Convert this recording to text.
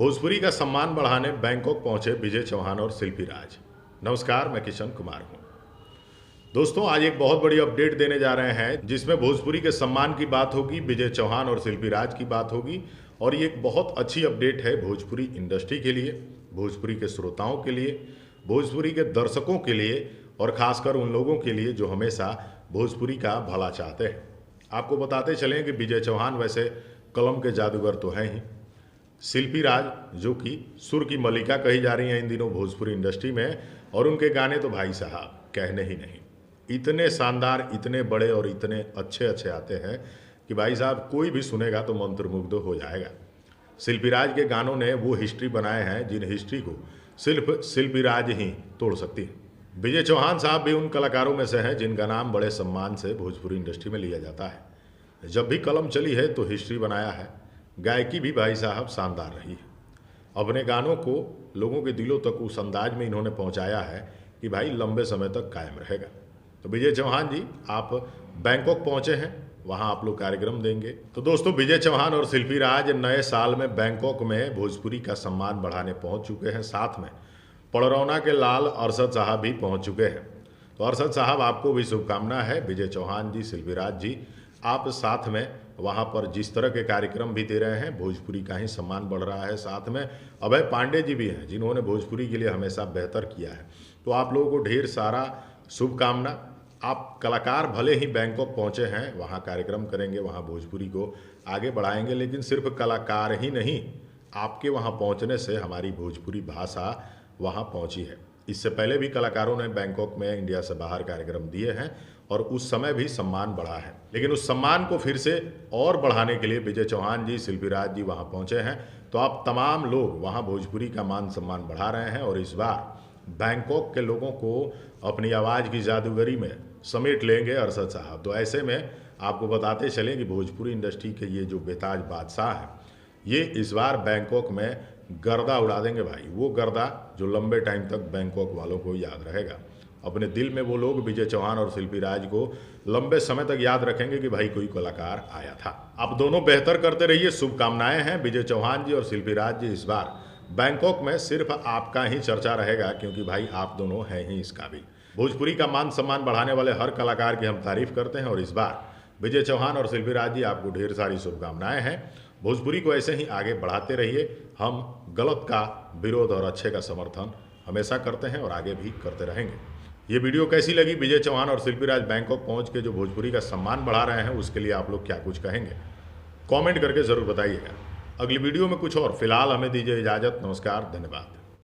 भोजपुरी का सम्मान बढ़ाने बैंकॉक पहुंचे विजय चौहान और शिल्पी राज। नमस्कार, मैं किशन कुमार हूं। दोस्तों, आज एक बहुत बड़ी अपडेट देने जा रहे हैं जिसमें भोजपुरी के सम्मान की बात होगी, विजय चौहान और शिल्पी राज की बात होगी। और ये एक बहुत अच्छी अपडेट है भोजपुरी इंडस्ट्री के लिए, भोजपुरी के श्रोताओं के लिए, भोजपुरी के दर्शकों के लिए और ख़ासकर उन लोगों के लिए जो हमेशा भोजपुरी का भला चाहते हैं। आपको बताते चलें कि विजय चौहान वैसे कलम के जादूगर तो हैं ही, शिल्पी राज जो कि सुर की मलिका कही जा रही हैं इन दिनों भोजपुरी इंडस्ट्री में, और उनके गाने तो भाई साहब कहने ही नहीं, इतने शानदार, इतने बड़े और इतने अच्छे अच्छे आते हैं कि भाई साहब कोई भी सुनेगा तो मंत्रमुग्ध हो जाएगा। शिल्पी राज के गानों ने वो हिस्ट्री बनाए हैं जिन हिस्ट्री को सिर्फ शिल्पी राज ही तोड़ सकती है। विजय चौहान साहब भी उन कलाकारों में से हैं जिनका नाम बड़े सम्मान से भोजपुरी इंडस्ट्री में लिया जाता है। जब भी कलम चली है तो हिस्ट्री बनाया है, गायकी भी भाई साहब शानदार रही है। अपने गानों को लोगों के दिलों तक उस अंदाज में इन्होंने पहुंचाया है कि भाई लंबे समय तक कायम रहेगा। तो विजय चौहान जी, आप बैंकॉक पहुंचे हैं, वहां आप लोग कार्यक्रम देंगे। तो दोस्तों, विजय चौहान और शिल्पी राज नए साल में बैंकॉक में भोजपुरी का सम्मान बढ़ाने पहुंच चुके हैं। साथ में पड़रौना के लाल अरशद साहब भी पहुंच चुके हैं। तो अरशद साहब, आपको भी शुभकामना है। विजय चौहान जी, शिल्पी राज जी, आप साथ में वहाँ पर जिस तरह के कार्यक्रम भी दे रहे हैं, भोजपुरी का ही सम्मान बढ़ रहा है। साथ में अभय पांडे जी भी हैं जिन्होंने भोजपुरी के लिए हमेशा बेहतर किया है। तो आप लोगों को ढेर सारा शुभकामना। आप कलाकार भले ही बैंकॉक पहुँचे हैं, वहाँ कार्यक्रम करेंगे, वहाँ भोजपुरी को आगे बढ़ाएंगे, लेकिन सिर्फ कलाकार ही नहीं, आपके वहाँ पहुँचने से हमारी भोजपुरी भाषा वहाँ पहुँची है। इससे पहले भी कलाकारों ने बैंकॉक में इंडिया से बाहर कार्यक्रम दिए हैं और उस समय भी सम्मान बढ़ा है, लेकिन उस सम्मान को फिर से और बढ़ाने के लिए विजय चौहान जी, शिल्पी राज जी वहाँ पहुँचे हैं। तो आप तमाम लोग वहाँ भोजपुरी का मान सम्मान बढ़ा रहे हैं और इस बार बैंकॉक के लोगों को अपनी आवाज़ की जादूगरी में समेट लेंगे अरशद साहब। तो ऐसे में आपको बताते चलें कि भोजपुरी इंडस्ट्री के ये जो बेताज बादशाह हैं, ये इस बार बैंकॉक में गर्दा उड़ा देंगे भाई। वो गर्दा जो लंबे टाइम तक बैंकॉक वालों को याद रहेगा। अपने दिल में वो लोग विजय चौहान और शिल्पी राज को लंबे समय तक याद रखेंगे कि भाई कोई कलाकार आया था। आप दोनों बेहतर करते रहिए, शुभकामनाएं हैं विजय चौहान जी और शिल्पी राज जी। इस बार बैंकॉक में सिर्फ आपका ही चर्चा रहेगा, क्योंकि भाई आप दोनों हैं ही इस काबिल। भोजपुरी का मान सम्मान बढ़ाने वाले हर कलाकार की हम तारीफ करते हैं और इस बार विजय चौहान और शिल्पी राज जी, आपको ढेर सारी शुभकामनाएं हैं। भोजपुरी को ऐसे ही आगे बढ़ाते रहिए। हम गलत का विरोध और अच्छे का समर्थन हमेशा करते हैं और आगे भी करते रहेंगे। ये वीडियो कैसी लगी? विजय चौहान और शिल्पी राज बैंकॉक पहुंच के जो भोजपुरी का सम्मान बढ़ा रहे हैं, उसके लिए आप लोग क्या कुछ कहेंगे? कमेंट करके ज़रूर बताइएगा। अगली वीडियो में कुछ और। फिलहाल हमें दीजिए इजाज़त। नमस्कार, धन्यवाद।